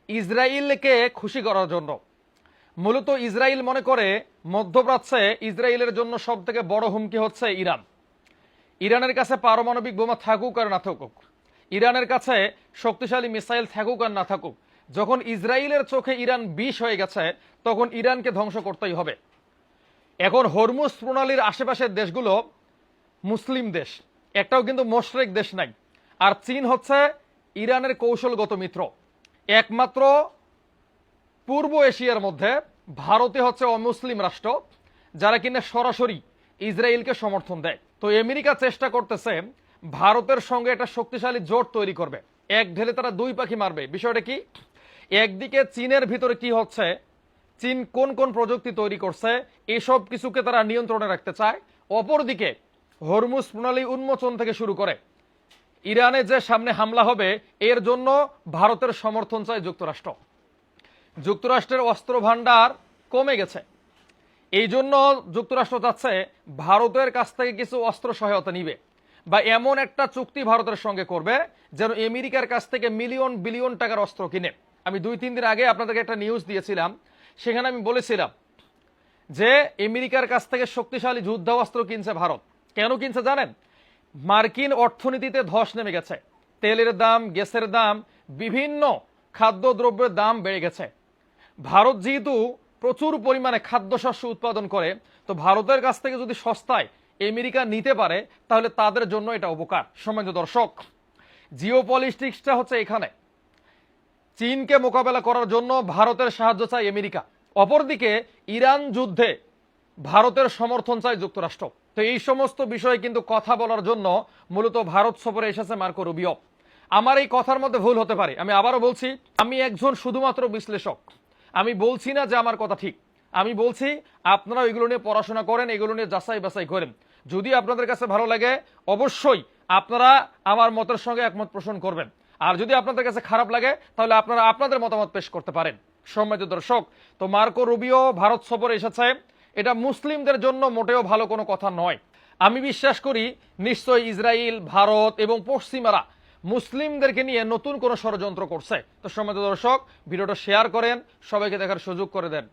ইসরায়েলকে খুশি করার জন্য। মূলত ইসরায়েল মনে করে মধ্যপ্রাচ্যে ইসরায়েলের জন্য সব থেকে বড় হুমকি হচ্ছে ইরান। ইরানের কাছে পারমাণবিক বোমা থাকুক আর না থাকুক, ইরানের কাছে শক্তিশালী মিসাইল থাকুক আর না থাকুক, যখন ইসরায়েলের চোখে ইরান বিষ হয়ে গেছে তখন ইরানকে ধ্বংস করতেই হবে। এখন হরমুজ প্রণালীর আশেপাশের দেশগুলো মুসলিম দেশ, একটাও কিন্তু মোশরেক দেশ নাই। আর চীন হচ্ছে ইরানের কৌশলগত মিত্র। একমাত্র পূর্ব এশিয়ার মধ্যে ভারতে হচ্ছে অমুসলিম রাষ্ট্র, যারা কিনা সরাসরি ইসরায়েলকে সমর্থন দেয়। তো আমেরিকা চেষ্টা করতেছে ভারতের সঙ্গে একটা শক্তিশালী জোট তৈরি করবে, এক ঢেলে তারা দুই পাখি মারবে। বিষয়টা কি? একদিকে চীনের ভিতরে কি হচ্ছে, চীন কোন কোন প্রযুক্তি তৈরি করছে, এসব কিছুকে তারা নিয়ন্ত্রণে রাখতে চায়। অপরদিকে হরমুজ প্রণালী উন্মোচন থেকে শুরু করে ইরানে যে সামনে হামলা হবে, এর জন্য ভারতের সমর্থন চায় যুক্তরাষ্ট্র। যুক্তরাষ্ট্রের অস্ত্র ভান্ডার কমে গেছে, এই জন্য যুক্তরাষ্ট্র চাচ্ছে ভারতের কাছ থেকে কিছু অস্ত্র সহায়তা নিবে, বা এমন একটা চুক্তি ভারতের সঙ্গে করবে যেন আমেরিকার কাছ থেকে মিলিয়ন বিলিয়ন টাকার অস্ত্র কিনে। আমি 2-3 দিন আগে আপনাদেরকে একটা নিউজ দিয়েছিলাম, সেখানে আমি বলেছিলাম যে আমেরিকার কাছ থেকে শক্তিশালী যুদ্ধাস্ত্র কিনছে ভারত। কেন কিনছে জানেন? মার্কিন অর্থনীতিতে ধস নেমে গেছে, তেলের দাম, গ্যাসের দাম, বিভিন্ন খাদ্যদ্রব্যের দাম বেড়ে গেছে। ভারত যেহেতু প্রচুর পরিমাণে খাদ্যশস্য উৎপাদন করে, তো ভারতের কাছ থেকে যদি সস্তায় আমেরিকা নিতে পারে তাহলে তাদের জন্য এটা উপকার। সম্মানিত দর্শক, জিওপলিটিক্সটা হচ্ছে এখানে। চীনকে মোকাবেলা করার জন্য ভারতের সাহায্য চায় আমেরিকা, অপরদিকে ইরান যুদ্ধে ভারতের সমর্থন চায় যুক্তরাষ্ট্র। তো এই সমস্ত বিষয়ে কিন্তু কথা বলার জন্য মূলত ভারত সফরে এসেছে মার্কো রুবিও। আমার এই কথার মধ্যে ভুল হতে পারে, আমি আবারও বলছি, আমি একজন শুধুমাত্র বিশ্লেষক। আমি বলছি না যে আমার কথা ঠিক, আমি বলছি আপনারা এগুলো নিয়ে পড়াশোনা করেন, এগুলো নিয়ে যাচাই বাছাই করেন। যদি আপনাদের কাছে ভালো লাগে অবশ্যই আপনারা আমার মতের সঙ্গে একমত পোষণ করবেন, আর যদি আপনাদের কাছে খারাপ লাগে তাহলে আপনারা আপনাদের মতামত পেশ করতে পারেন। সম্মানিত দর্শক, তো মার্কো রুবিও ভারত সফরে এসেছে, এটা মুসলিমদের জন্য মোটেও ভালো কোনো কথা নয়। আমি বিশ্বাস করি নিশ্চয়ই ইসরায়েল, ভারত এবং পশ্চিমারা মুসলিমদেরকে নিয়ে নতুন কোনো ষড়যন্ত্র করছে। তো সম্মানিত দর্শক, ভিডিওটা শেয়ার করেন, সবাইকে দেখার সুযোগ করে দেন।